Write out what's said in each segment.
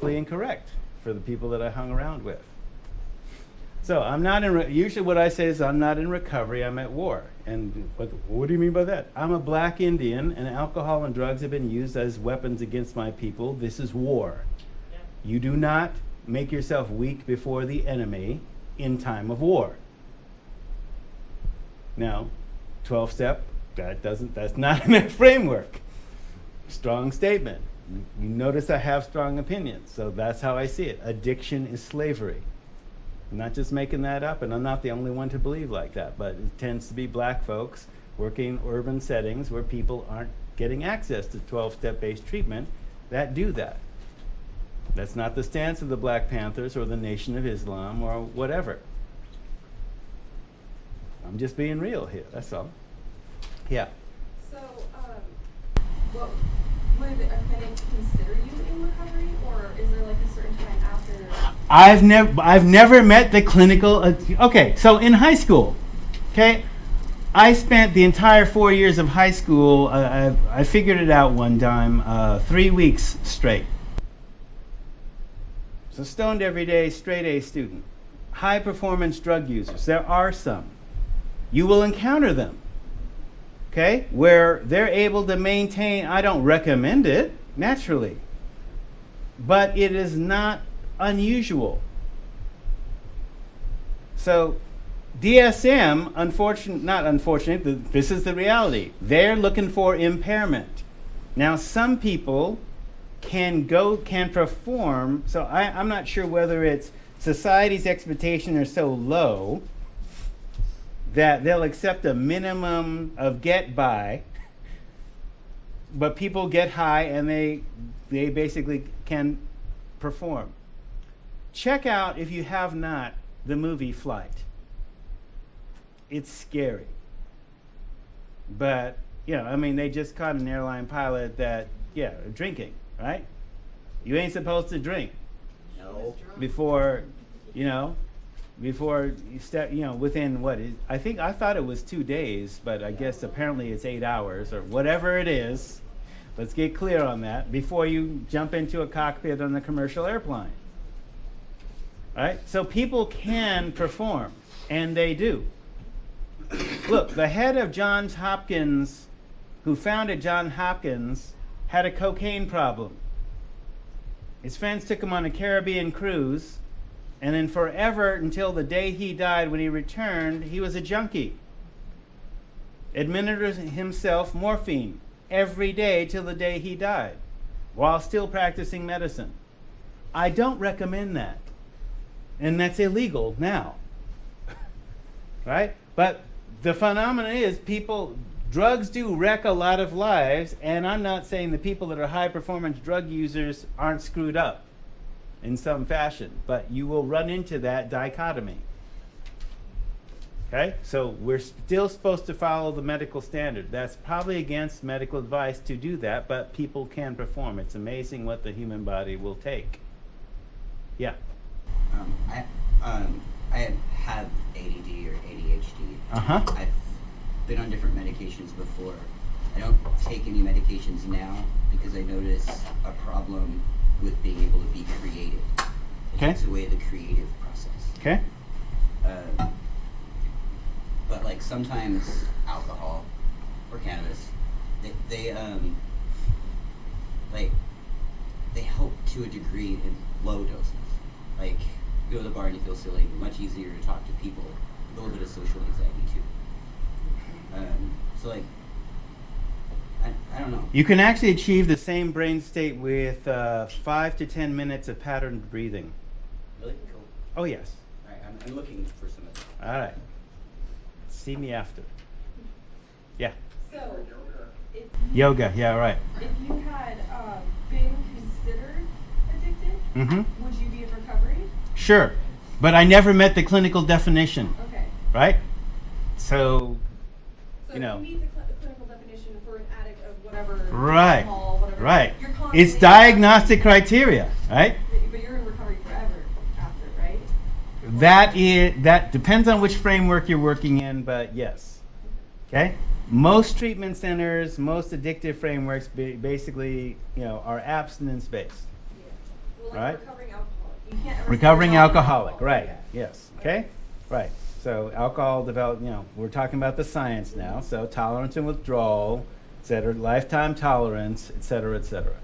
incorrect for the people that I hung around with. So I'm not in, usually what I say is I'm not in recovery, I'm at war. And what do you mean by that? I'm a black Indian and alcohol and drugs have been used as weapons against my people. This is war. Yeah. You do not make yourself weak before the enemy in time of war. Now, 12-step, that's not in that framework. Strong statement. You notice I have strong opinions, so that's how I see it. Addiction is slavery. I'm not just making that up, and I'm not the only one to believe like that, but it tends to be black folks working in urban settings where people aren't getting access to 12-step based treatment that do that. That's not the stance of the Black Panthers or the Nation of Islam or whatever. I'm just being real here, that's all. Yeah. So, well, would a clinic consider you in recovery, or is there like a certain time after? I've never met the clinical. Okay, so in high school, okay, I spent the entire 4 years of high school. I figured it out one time, 3 weeks straight. So stoned every day, straight A student. High performance drug users. There are some. You will encounter them. Okay, where they're able to maintain, I don't recommend it, naturally, but it is not unusual. So DSM, this is the reality. They're looking for impairment. Now some people can perform, so I'm not sure whether it's society's expectations are so low that they'll accept a minimum of get by, but people get high and they basically can perform. Check out, if you have not, the movie Flight. It's scary. But, you know, I mean, they just caught an airline pilot that, drinking, right? You ain't supposed to drink. No. Before you step, within I thought it was 2 days, but I guess apparently it's 8 hours or whatever it is. Let's get clear on that before you jump into a cockpit on a commercial airplane. Right? So people can perform, and they do. Look, the head of Johns Hopkins, who founded Johns Hopkins, had a cocaine problem. His friends took him on a Caribbean cruise. And then forever, until the day he died, when he returned, he was a junkie. Administered himself morphine every day till the day he died, while still practicing medicine. I don't recommend that. And that's illegal now. Right? But the phenomenon is drugs do wreck a lot of lives, and I'm not saying the people that are high performance drug users aren't screwed up in some fashion, but you will run into that dichotomy. Okay, so we're still supposed to follow the medical standard. That's probably against medical advice to do that, but people can perform. It's amazing what the human body will take. Yeah. I have ADD or ADHD. I've been on different medications before. I don't take any medications now because I notice a problem with being able to be creative. Okay. It's away the creative process. Okay. But like sometimes alcohol or cannabis, they help to a degree in low doses. Like you go to the bar and you feel silly, much easier to talk to people, a little bit of social anxiety too. So like I don't know. You can actually achieve the same brain state with 5 to 10 minutes of patterned breathing. Really? Cool. Oh, yes. All right, I'm looking for some of that. All right. See me after. Yeah. So, Yoga, yeah, right. If you had been considered addicted, would you be in recovery? Sure. But I never met the clinical definition. Okay. Right? So you meet the clinical definition for an addict of whatever. Right. Alcohol, whatever. Right. It's diagnostic criteria, right? But you're in recovery forever after, right? That depends on which framework you're working in, but yes. Okay? Most treatment centers, most addictive frameworks basically, are abstinence based. Yeah. Well, like Right. a recovering alcoholic. You can't ever say Recovering you're not an alcoholic, right, Yeah. yes, okay? Right, so alcohol we're talking about the science now, so tolerance and withdrawal, et cetera, lifetime tolerance, et cetera, et cetera.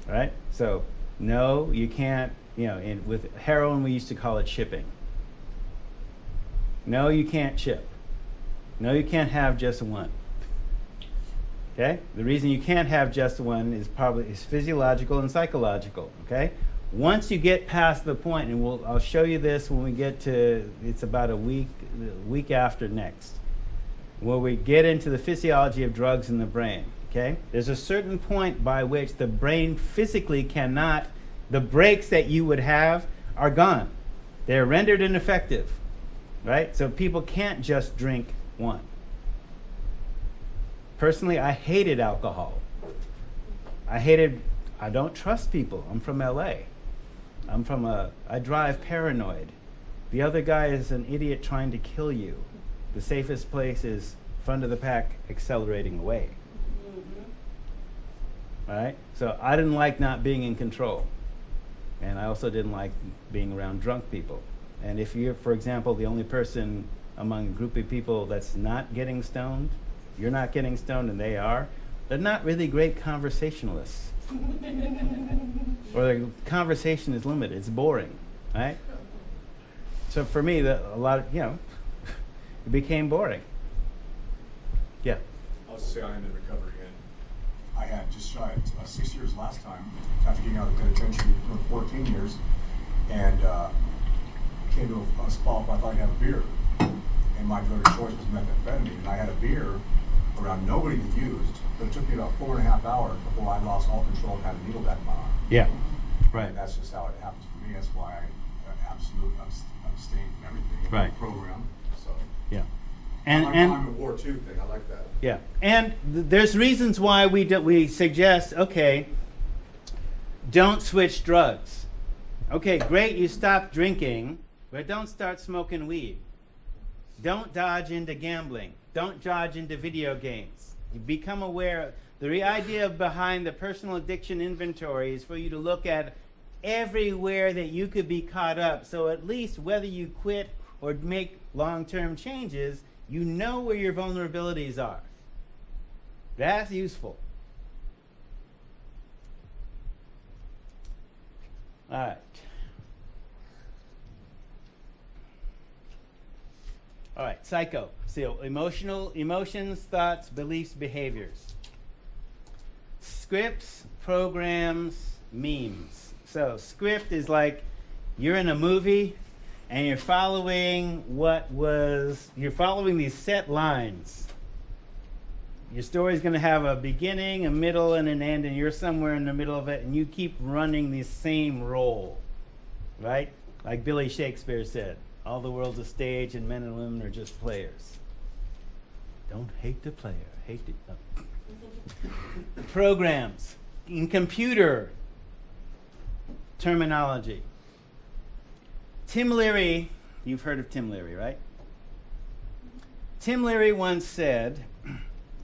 Right? So, no, you can't, with heroin we used to call it chipping. No, you can't chip. No, you can't have just one. Okay? The reason you can't have just one is physiological and psychological. Okay? Once you get past the point, and I'll show you this when we get to, it's about a week after next, where we get into the physiology of drugs in the brain. Okay? There's a certain point by which the brain physically cannot, the brakes that you would have are gone. They're rendered ineffective. Right? So people can't just drink one. Personally, I hated alcohol. I don't trust people. I'm from LA. I drive paranoid. The other guy is an idiot trying to kill you. The safest place is front of the pack accelerating away. Right? So I didn't like not being in control. And I also didn't like being around drunk people. And if you're, for example, the only person among a group of people that's not getting stoned, you're not getting stoned and they are, they're not really great conversationalists. Or the conversation is limited, it's boring, right? So for me, it became boring. Yeah. I'll just say I am in recovery, and I had just shy of 6 years last time after getting out of the penitentiary for 14 years, and came to a spot where I thought I'd have a beer, and my drug of choice was methamphetamine, and I had a beer around nobody that used, but it took me about 4.5 hours before I lost all control and had a needle back in my arm. Yeah. Right. And that's just how it happens for me. That's why I absolutely abstain from everything. Right. Program. So. Yeah. I'm And a War II thing. I like that. yeah. And there's reasons why we suggest, okay, don't switch drugs. Okay, great, you stop drinking, but don't start smoking weed. Don't dodge into gambling. Don't dodge into video games. You become aware. The idea behind the personal addiction inventory is for you to look at everywhere that you could be caught up. So at least whether you quit or make long-term changes, you know where your vulnerabilities are. That's useful. All right. All right, psycho. So emotions, thoughts, beliefs, behaviors. Scripts, programs, memes. So script is like you're in a movie and you're following these set lines. Your story's going to have a beginning, a middle, and an end, and you're somewhere in the middle of it, and you keep running the same role, right? Like Billy Shakespeare said, all the world's a stage and men and women are just players. Don't hate the player, hate the... Oh. Programs in computer terminology. Tim Leary, you've heard of Tim Leary, right? Tim Leary once said,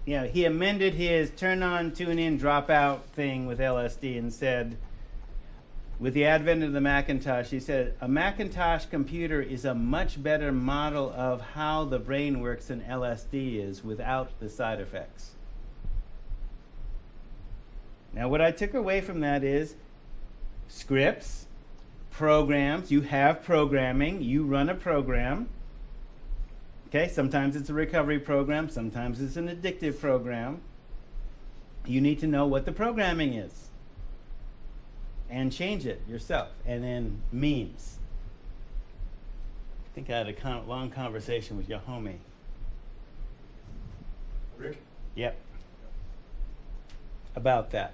he amended his turn on, tune in, drop out thing with LSD and said, with the advent of the Macintosh, he said, a Macintosh computer is a much better model of how the brain works than LSD is without the side effects. Now, what I took away from that is scripts, programs. You have programming. You run a program. Okay, sometimes it's a recovery program. Sometimes it's an addictive program. You need to know what the programming is and change it yourself. And then memes. I think I had a long conversation with your homie. Rick? Yep. About that.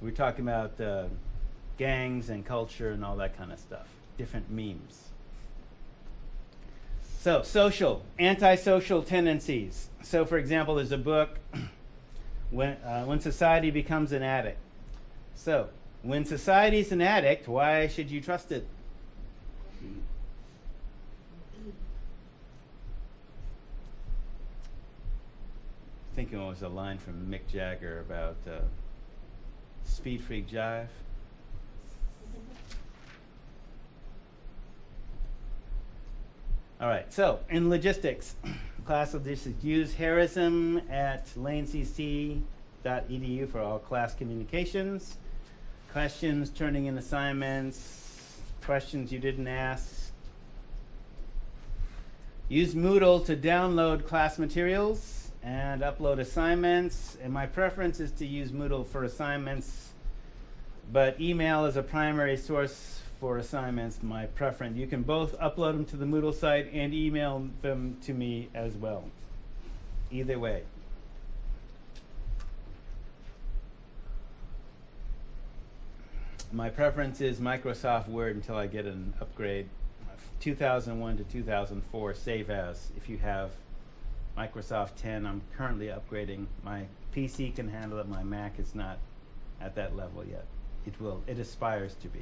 We were talking about gangs and culture and all that kind of stuff. Different memes. So, antisocial tendencies. So, for example, there's a book, When Society Becomes an Addict. So, when society's an addict, why should you trust it? I think it was a line from Mick Jagger about Speed Freak Jive. All right, so in logistics, class logistics, use harrism at lanecc.edu for all class communications, questions, turning in assignments, questions you didn't ask. Use Moodle to download class materials and upload assignments, and my preference is to use Moodle for assignments, but email is a primary source for assignments, my preference. You can both upload them to the Moodle site and email them to me as well. Either way. My preference is Microsoft Word until I get an upgrade. 2001 to 2004, save as. If you have Microsoft 10, I'm currently upgrading. My PC can handle it, my Mac is not at that level yet. It aspires to be.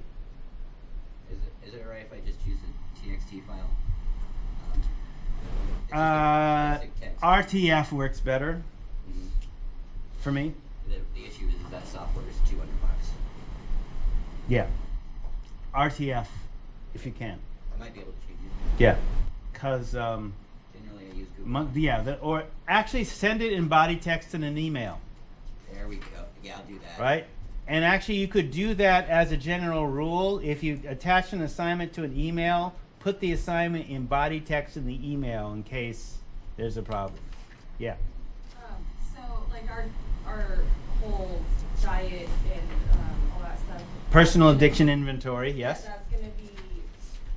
Is it alright if I just use a TXT file? It's just a basic text. RTF works better for me. The issue is that software is $200. Yeah. RTF, if you can. I might be able to change it. Yeah. Because, Generally, I use Google. or actually send it in body text in an email. There we go. Yeah, I'll do that. Right? And actually, you could do that as a general rule. If you attach an assignment to an email, put the assignment in body text in the email in case there's a problem. Yeah. So, like our whole diet and all that stuff. Personal addiction inventory, yes. That's going to be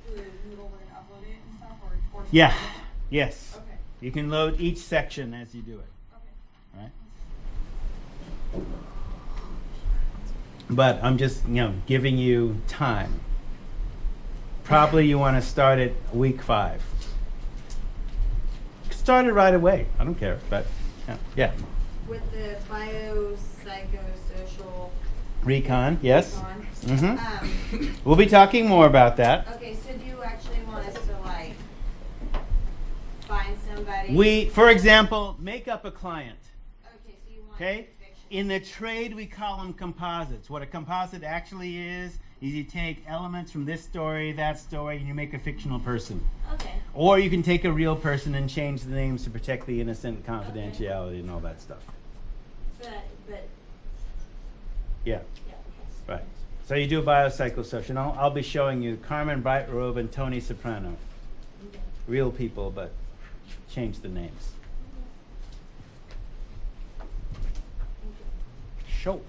through Moodle. We're going to upload it and stuff, or Yeah. Yes. Okay. You can load each section as you do it. Okay. Right? But I'm just, giving you time. Probably you want to start at week 5. Start it right away. I don't care, but yeah. With the biopsychosocial Recon, yes. recon, We'll be talking more about that. okay, so do you actually want us to find somebody? For example, make up a client. Okay, so you want Okay? fiction. In the trade, we call them composites. What a composite actually is you take elements from this story, that story, and you make a fictional person. Okay. Or you can take a real person and change the names to protect the innocent, confidentiality, and all that stuff. But Yeah, yeah. right. So you do a biopsychosocial. And I'll be showing you Carmen Brightrobe and Tony Soprano. Okay. Real people, but change the names. Show.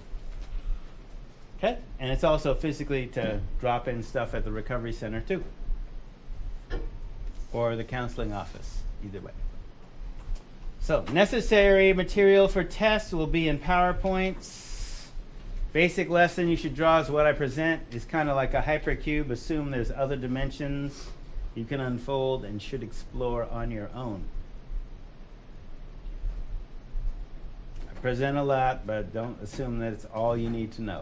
Okay, and it's also physically to drop in stuff at the recovery center too, or the counseling office, either way. So necessary material for tests will be in PowerPoints. Basic lesson you should draw is what I present. It's kind of like a hypercube. Assume there's other dimensions you can unfold and should explore on your own. Present a lot, but don't assume that it's all you need to know.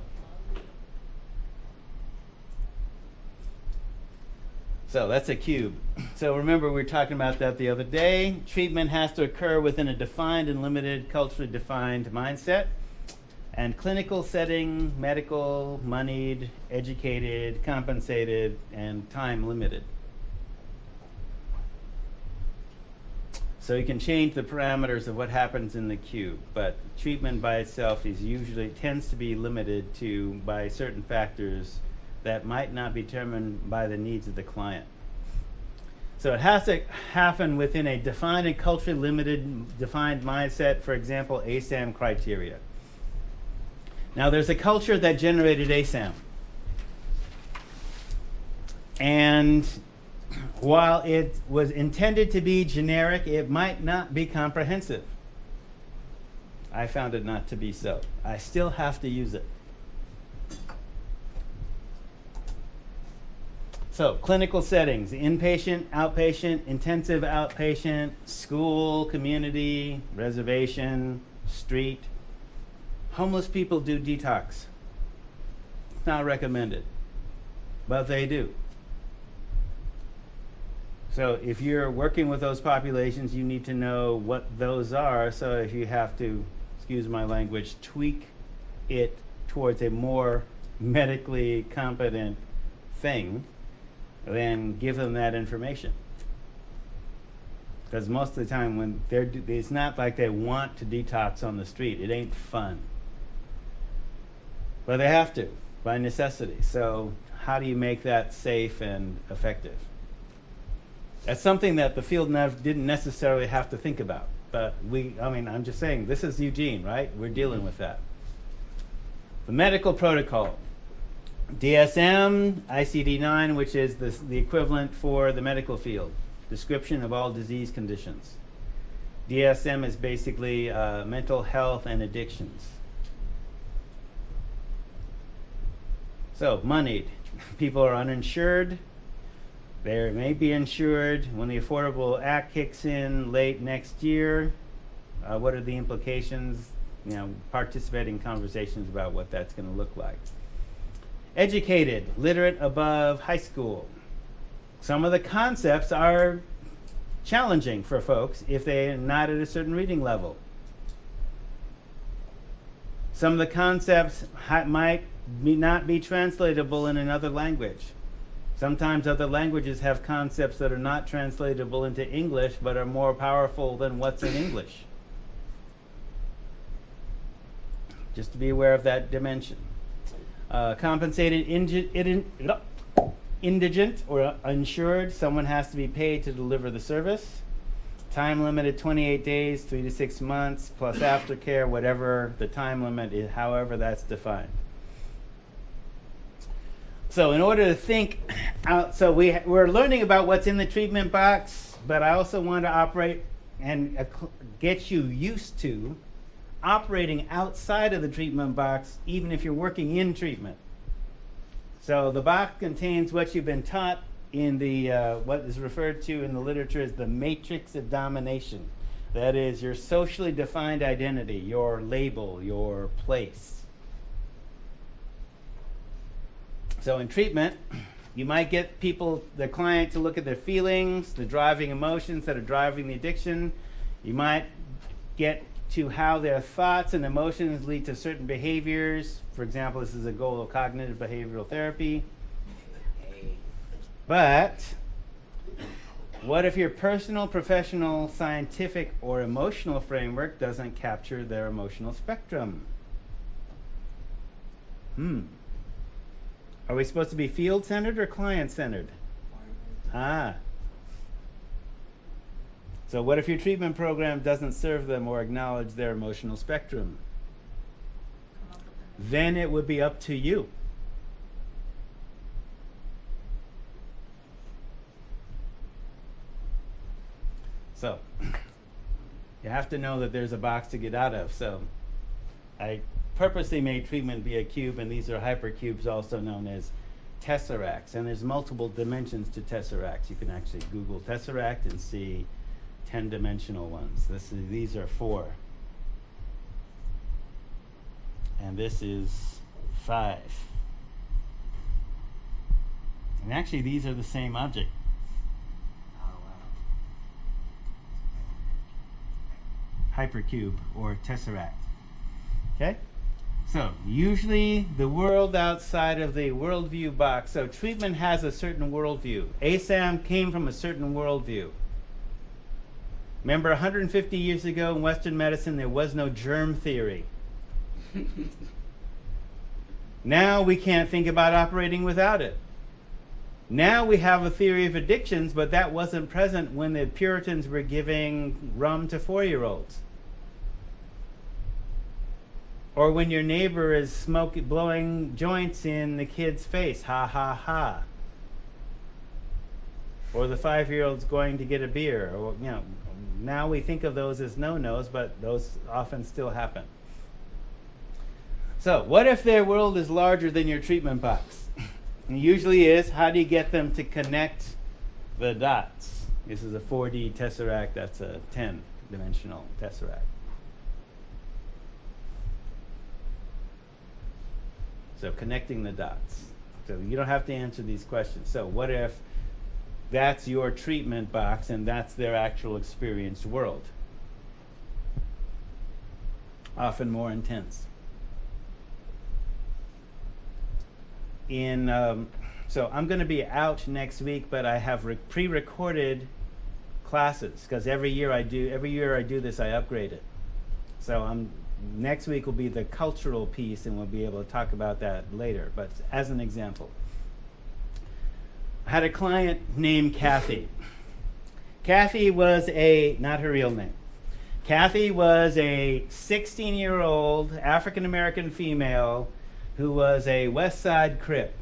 So that's a cube. So remember, we were talking about that the other day. Treatment has to occur within a defined and limited, culturally defined mindset. And clinical setting, medical, moneyed, educated, compensated, and time limited. So you can change the parameters of what happens in the cube, but treatment by itself tends to be limited by certain factors that might not be determined by the needs of the client. So it has to happen within a defined and culturally limited, defined mindset, for example, ASAM criteria. Now there's a culture that generated ASAM. And while it was intended to be generic, it might not be comprehensive. I found it not to be so. I still have to use it. So, clinical settings: inpatient, outpatient, intensive outpatient, school, community, reservation, street. Homeless people do detox. It's not recommended, but they do. So if you're working with those populations, you need to know what those are. So if you have to, excuse my language, tweak it towards a more medically competent thing, then give them that information. Because most of the time when it's not like they want to detox on the street. It ain't fun. But they have to, by necessity. So how do you make that safe and effective? That's something that the field didn't necessarily have to think about. But I'm just saying, this is Eugene, right? We're dealing with that. The medical protocol. DSM, ICD-9, which is the equivalent for the medical field. Description of all disease conditions. DSM is basically mental health and addictions. So, moneyed. People are uninsured. They may be insured when the Affordable Act kicks in late next year. What are the implications? Participate in conversations about what that's going to look like. Educated, literate above high school. Some of the concepts are challenging for folks if they're not at a certain reading level. Some of the concepts might not be translatable in another language. Sometimes other languages have concepts that are not translatable into English but are more powerful than what's in English. Just to be aware of that dimension. Compensated indigent or uninsured, someone has to be paid to deliver the service. Time limited 28 days, 3 to 6 months, plus aftercare, whatever the time limit is, however that's defined. So in order to think out, so we're learning about what's in the treatment box, but I also want to operate and get you used to operating outside of the treatment box, even if you're working in treatment. So the box contains what you've been taught in the what is referred to in the literature as the matrix of domination. That is your socially defined identity, your label, your place. So in treatment, you might get the client to look at their feelings, the driving emotions that are driving the addiction. You might get to how their thoughts and emotions lead to certain behaviors. For example, this is a goal of cognitive behavioral therapy. But what if your personal, professional, scientific, or emotional framework doesn't capture their emotional spectrum? Are we supposed to be field-centered or client-centered? So what if your treatment program doesn't serve them or acknowledge their emotional spectrum? Then it would be up to you. So you have to know that there's a box to get out of. So I purposely made treatment be a cube, and these are hypercubes, also known as tesseracts. And there's multiple dimensions to tesseracts. You can actually Google tesseract and see 10-dimensional ones. These are 4. And this is 5. And actually these are the same object. Hypercube or tesseract. Okay? So usually the world outside of the worldview box. So treatment has a certain worldview. ASAM came from a certain worldview. Remember 150 years ago in Western medicine there was no germ theory. Now we can't think about operating without it. Now we have a theory of addictions, but that wasn't present when the Puritans were giving rum to 4-year-olds. Or when your neighbor is blowing joints in the kid's face, ha ha ha. Or the 5-year-old's going to get a beer. Or, now we think of those as no-nos, but those often still happen. So what if their world is larger than your treatment box? It usually is. How do you get them to connect the dots? This is a 4D tesseract. That's a 10-dimensional tesseract. So connecting the dots. So you don't have to answer these questions. So what if that's your treatment box and that's their actual experienced world? Often more intense. So I'm going to be out next week, but I have pre-recorded classes, because every year I do this, I upgrade it. So next week will be the cultural piece, and we'll be able to talk about that later. But as an example, I had a client named Kathy. Kathy was not her real name. Kathy was a 16-year-old African-American female who was a West Side Crip.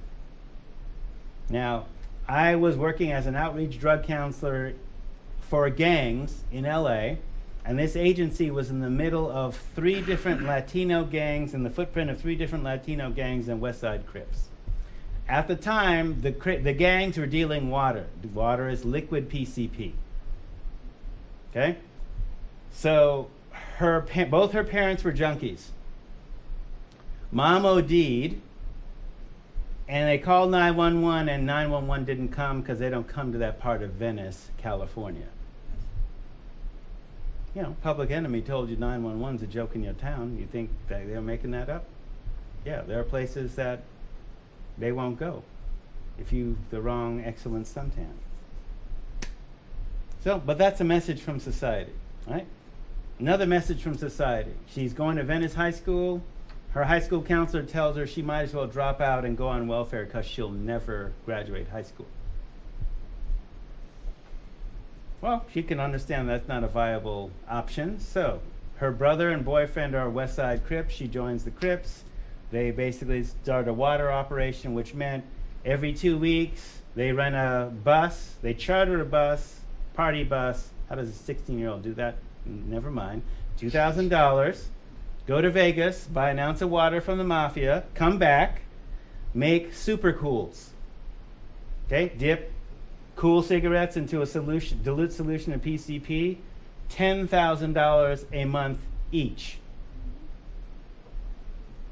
Now, I was working as an outreach drug counselor for gangs in LA, and this agency was in the middle of 3 different Latino gangs, in the footprint of 3 different Latino gangs and West Side Crips. At the time, the gangs were dealing water. Water is liquid PCP. Okay? So both her parents were junkies. Mom OD'd, and they called 911, and 911 didn't come because they don't come to that part of Venice, California. You know, Public Enemy told you 911's a joke in your town. You think that they're making that up? Yeah, there are places that they won't go if you've the wrong excellent suntan. So, but that's a message from society, right? Another message from society. She's going to Venice High School. Her high school counselor tells her she might as well drop out and go on welfare because she'll never graduate high school. Well, she can understand that's not a viable option. So her brother and boyfriend are West Side Crips. She joins the Crips. They basically start a water operation, which meant every 2 weeks they rent a bus, they charter a bus, party bus. How does a 16-year-old do that? Never mind. $2,000. Go to Vegas, buy an ounce of water from the mafia, come back, make super cools. Okay, dip cool cigarettes into a dilute solution of PCP, $10,000 a month each.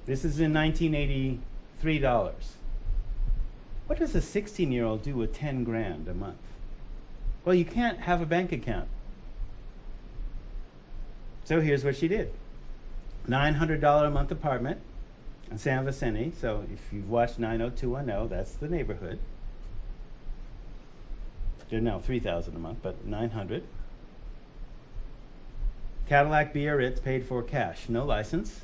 This is in 1983 dollars. What does a 16-year-old do with 10 grand a month? Well, you can't have a bank account. So here's what she did. $900 a month apartment in San Vicente. So if you've watched 90210, that's the neighborhood. They're now $3,000 a month, but $900. Cadillac Biarritz paid for cash, no license.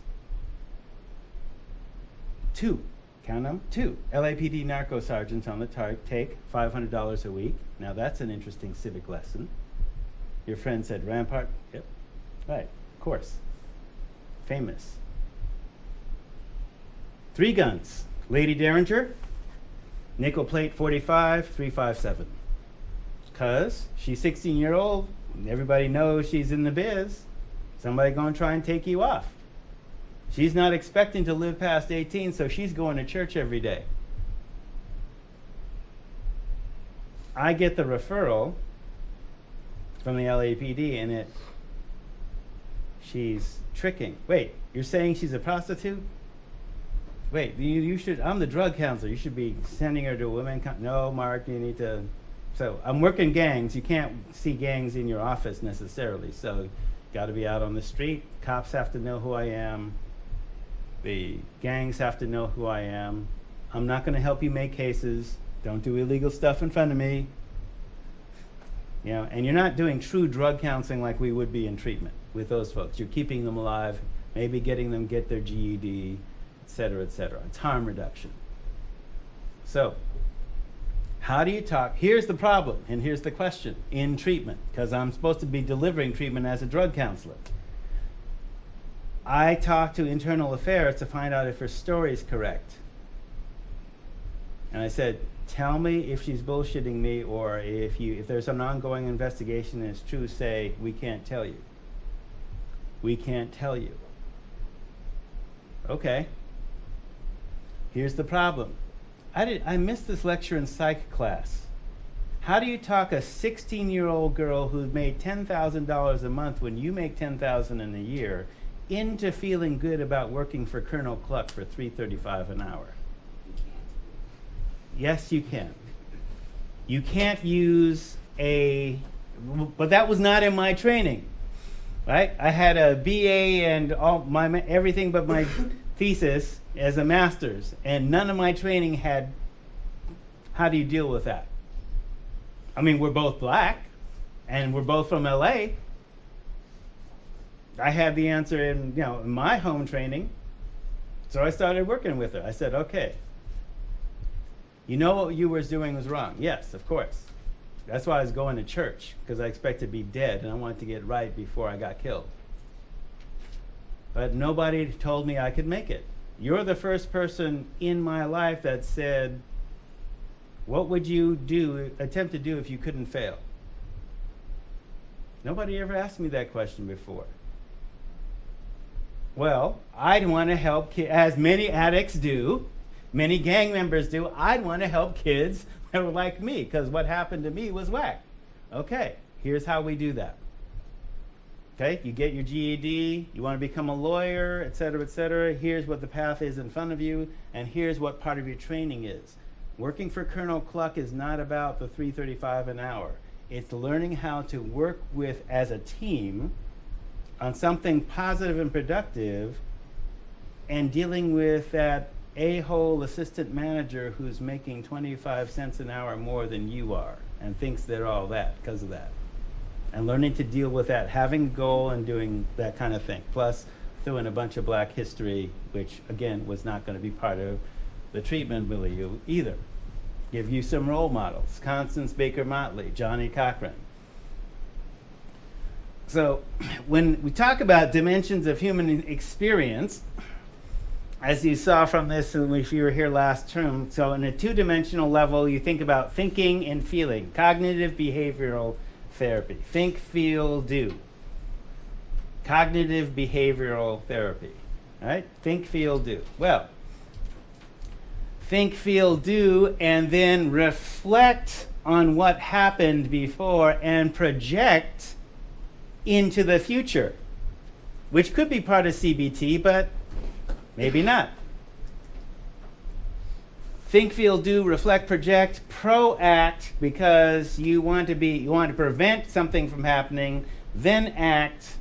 2, count them, 2 LAPD narco sergeants on the take, $500 a week. Now that's an interesting civic lesson. Your friend said Rampart. Yep, right, of course. Famous. 3 guns. Lady Derringer, nickel plate 45, 357. Because she's 16-year-old, everybody knows she's in the biz. Somebody gonna try and take you off. She's not expecting to live past 18, so she's going to church every day. I get the referral from the LAPD, and she's tricking. Wait, you're saying she's a prostitute? Wait, you should, I'm the drug counselor. You should be sending her to a women. No, Mark, you need to. So I'm working gangs. You can't see gangs in your office necessarily. So got to be out on the street. Cops have to know who I am. The gangs have to know who I am. I'm not going to help you make cases. Don't do illegal stuff in front of me. You know, and you're not doing true drug counseling like we would be in treatment with those folks. You're keeping them alive, maybe getting them get their GED, et cetera, et cetera. It's harm reduction. So how do you talk? Here's the problem, and here's the question in treatment, because I'm supposed to be delivering treatment as a drug counselor. I talk to internal affairs to find out if her story is correct. And I said, tell me if she's bullshitting me, or if there's an ongoing investigation and it's true, say, we can't tell you. We can't tell you. Okay. Here's the problem. I missed this lecture in psych class. How do you talk a 16-year-old girl who made $10,000 a month when you make $10,000 in a year into feeling good about working for Colonel Cluck for $3.35 an hour? Yes, you can. You can't use but that was not in my training, right? I had a BA and everything but my thesis as a master's, and none of my training had, how do you deal with that? I mean, we're both black, and we're both from LA, I had the answer in my home training. So I started working with her. I said, okay, you know what you were doing was wrong. Yes, of course. That's why I was going to church, because I expected to be dead and I wanted to get right before I got killed. But nobody told me I could make it. You're the first person in my life that said, what would you attempt to do if you couldn't fail? Nobody ever asked me that question before. Well, I'd want to help, as many addicts do, many gang members do, I'd want to help kids that were like me, because what happened to me was whack. Okay, here's how we do that. Okay, you get your GED, you want to become a lawyer, et cetera, here's what the path is in front of you, and here's what part of your training is. Working for Colonel Cluck is not about the $3.35 an hour. It's learning how to work with, as a team, on something positive and productive, and dealing with that a-hole assistant manager who's making 25 cents an hour more than you are and thinks they're all that because of that. And learning to deal with that, having a goal and doing that kind of thing. Plus, throw in a bunch of black history, which, again, was not going to be part of the treatment milieu either. Give you some role models. Constance Baker Motley, Johnny Cochran. So when we talk about dimensions of human experience, as you saw from this if you were here last term, so in a two-dimensional level, you think about thinking and feeling, cognitive behavioral therapy. Think, feel, do. Cognitive behavioral therapy. All right? Think, feel, do. Well, think, feel, do, and then reflect on what happened before and project into the future, which could be part of CBT, but maybe not. Think, feel, do, reflect, project, proact, because you want to prevent something from happening, then act,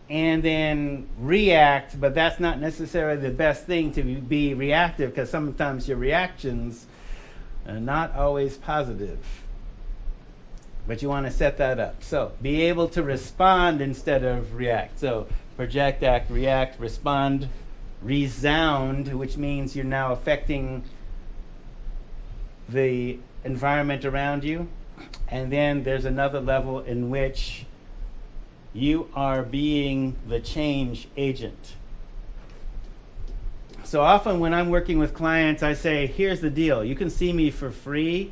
and then react, but that's not necessarily the best thing to be reactive, because sometimes your reactions are not always positive. But you want to set that up. So be able to respond instead of react. So project, act, react, respond, resound, which means you're now affecting the environment around you. And then there's another level in which you are being the change agent. So often when I'm working with clients, I say, here's the deal. You can see me for free,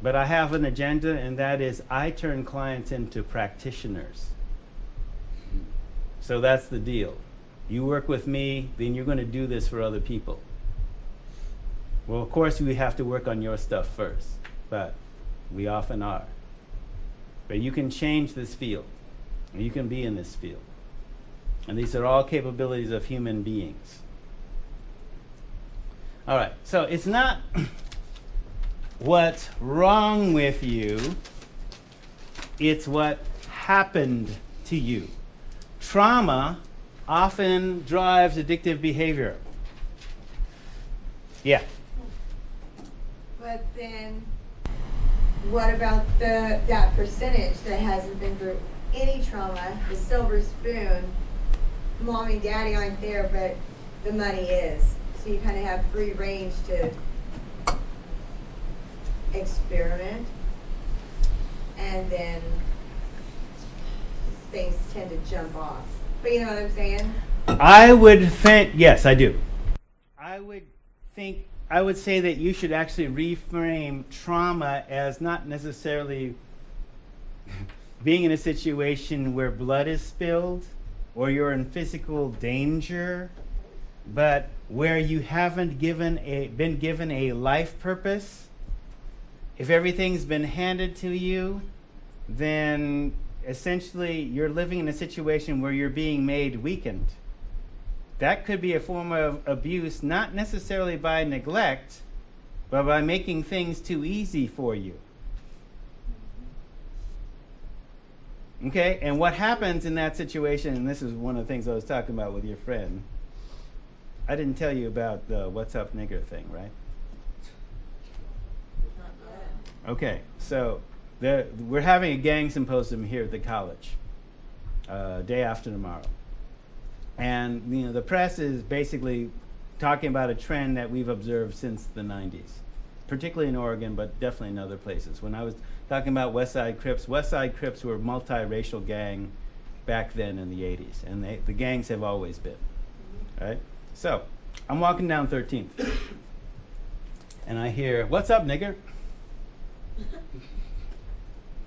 but I have an agenda, and that is I turn clients into practitioners. So that's the deal. You work with me, then you're going to do this for other people. Well, of course, we have to work on your stuff first, but we often are. But you can change this field. You can be in this field. And these are all capabilities of human beings. All right, so it's not what's wrong with you, it's what happened to you. Trauma often drives addictive behavior. Yeah. But then, what about that percentage that hasn't been through any trauma, the silver spoon, mommy and daddy aren't there, but the money is. So you kind of have free range to experiment, and then things tend to jump off. But you know what I'm saying? I would think, yes, I do. I would say that you should actually reframe trauma as not necessarily being in a situation where blood is spilled or you're in physical danger, but where you haven't been given a life purpose. If everything's been handed to you, then essentially you're living in a situation where you're being made weakened. That could be a form of abuse, not necessarily by neglect, but by making things too easy for you. Okay, and what happens in that situation, and this is one of the things I was talking about with your friend. I didn't tell you about the what's up nigger thing, right? Okay, so we're having a gang symposium here at the college, day after tomorrow. And the press is basically talking about a trend that we've observed since the 90s, particularly in Oregon, but definitely in other places. When I was talking about West Side Crips were a multiracial gang back then in the 80s, and the gangs have always been, right? So, I'm walking down 13th, and I hear, "What's up, nigger?"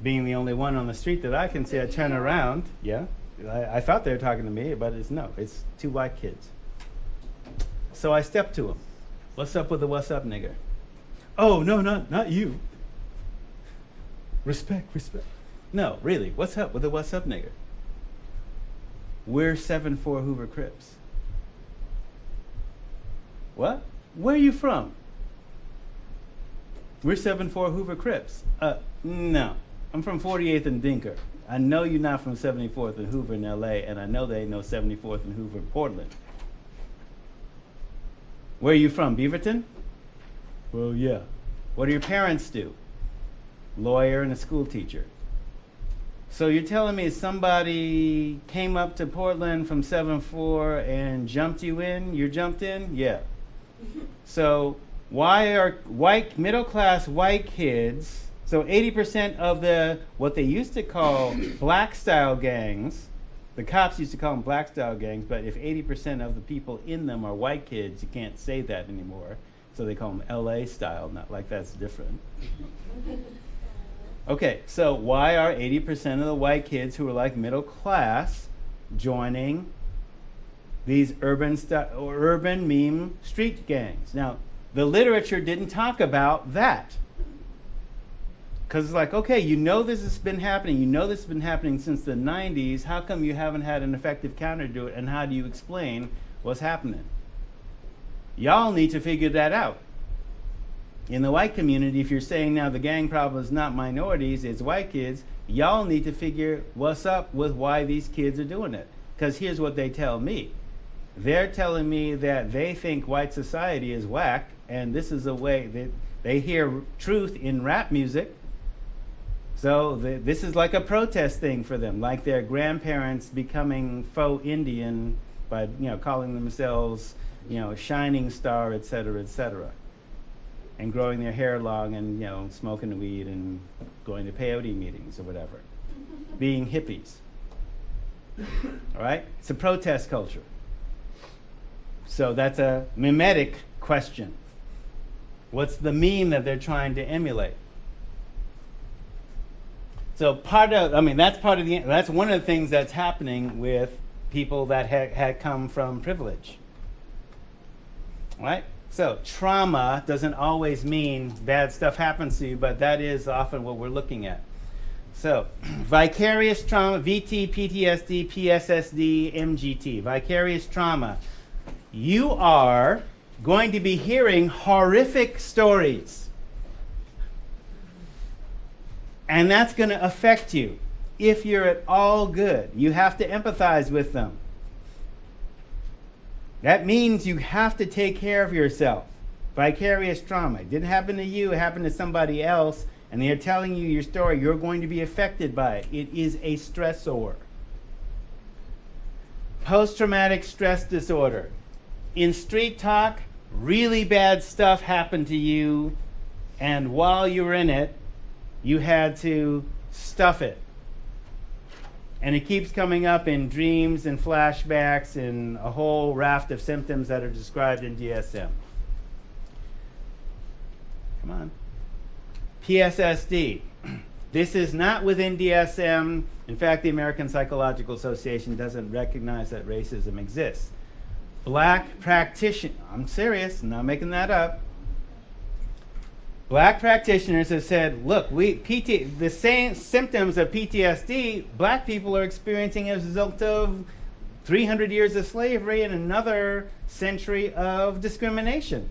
Being the only one on the street that I can see, I turn around. Yeah, I thought they were talking to me, but it's two white kids. So I step to them. "What's up with the what's up, nigger?" "Oh, no, not you." Respect. "No, really, what's up with the what's up, nigger?" "We're 7-4 Hoover Crips." "What? Where are you from?" "We're 7-4 Hoover Crips." No, I'm from 48th and Dinker. I know you're not from 74th and Hoover in LA, and I know they ain't no 74th and Hoover in Portland. "Where are you from, Beaverton?" "Well, yeah." "What do your parents do?" "Lawyer and a school teacher." "So you're telling me somebody came up to Portland from 7-4 and jumped you in? You jumped in?" "Yeah." "So why are middle-class white kids, so 80% of what they used to call black-style gangs, the cops used to call them black-style gangs, but if 80% of the people in them are white kids, you can't say that anymore, so they call them LA style, not like that's different." Okay, so why are 80% of the white kids who are like middle class joining these urban meme street gangs? Now, the literature didn't talk about that. Because it's like, okay, this has been happening. This has been happening since the 90s. How come you haven't had an effective counter to it? And how do you explain what's happening? Y'all need to figure that out. In the white community, if you're saying now the gang problem is not minorities, it's white kids, y'all need to figure what's up with why these kids are doing it. Because here's what they tell me. They're telling me that they think white society is whack, and this is a way that they hear truth in rap music. So this is like a protest thing for them, like their grandparents becoming faux Indian by calling themselves shining star, et cetera, and growing their hair long and smoking weed and going to peyote meetings or whatever, being hippies. All right, it's a protest culture. So that's a mimetic question. What's the meme that they're trying to emulate? So that's one of the things that's happening with people that had come from privilege. Right? So trauma doesn't always mean bad stuff happens to you, but that is often what we're looking at. So vicarious trauma, VT, PTSD, PSSD, MGT, vicarious trauma. You are going to be hearing horrific stories. And that's going to affect you. If you're at all good, you have to empathize with them. That means you have to take care of yourself. Vicarious trauma. It didn't happen to you, it happened to somebody else, and they're telling you your story. You're going to be affected by it. It is a stressor. Post-traumatic stress disorder. In street talk, really bad stuff happened to you, and while you were in it, you had to stuff it. And it keeps coming up in dreams and flashbacks and a whole raft of symptoms that are described in DSM. Come on. PSSD. This is not within DSM. In fact, the American Psychological Association doesn't recognize that racism exists. Black practitioner, I'm serious, I'm not making that up. Black practitioners have said, look, the same symptoms of PTSD black people are experiencing as a result of 300 years of slavery and another century of discrimination.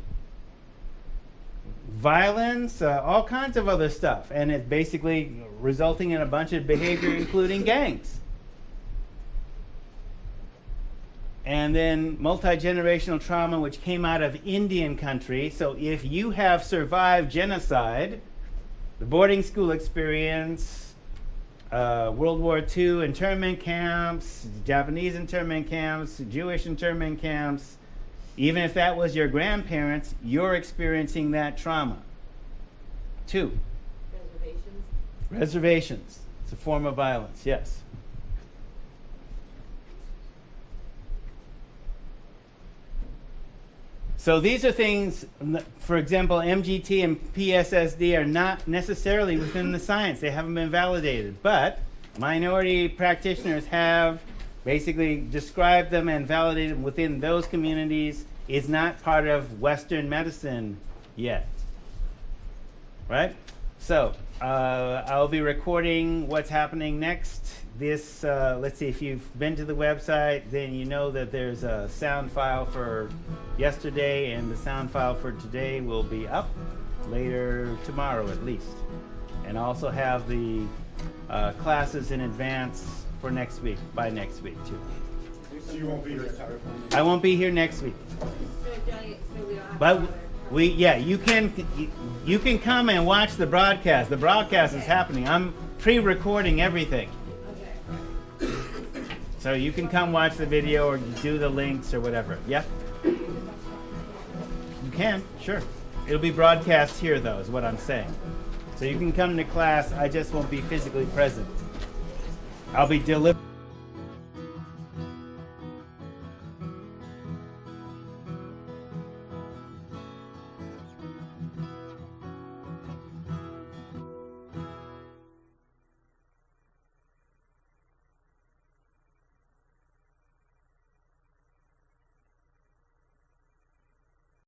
Violence, all kinds of other stuff. And it's basically resulting in a bunch of behavior, including gangs. And then multi-generational trauma, which came out of Indian country. So if you have survived genocide, the boarding school experience, World War II internment camps, Japanese internment camps, Jewish internment camps. Even if that was your grandparents, you're experiencing that trauma. 2. Reservations. It's a form of violence, yes. So these are things, for example, MGT and PSSD are not necessarily within the science. They haven't been validated. But minority practitioners have basically described them and validated them within those communities. Is not part of Western medicine yet. Right? So I'll be recording what's happening next. This, let's see, if you've been to the website, then you know that there's a sound file for yesterday, and the sound file for today will be up later tomorrow at least. And also have the classes in advance for next week, by next week too. So you won't be here next week? I won't be here next week. So Johnny, so we don't have But to you can come and watch the broadcast. The broadcast is happening. I'm pre-recording everything. Okay. So you can come watch the video or do the links or whatever. Yeah? You can, sure. It'll be broadcast here though, is what I'm saying. So you can come to class, I just won't be physically present. I'll be delivering.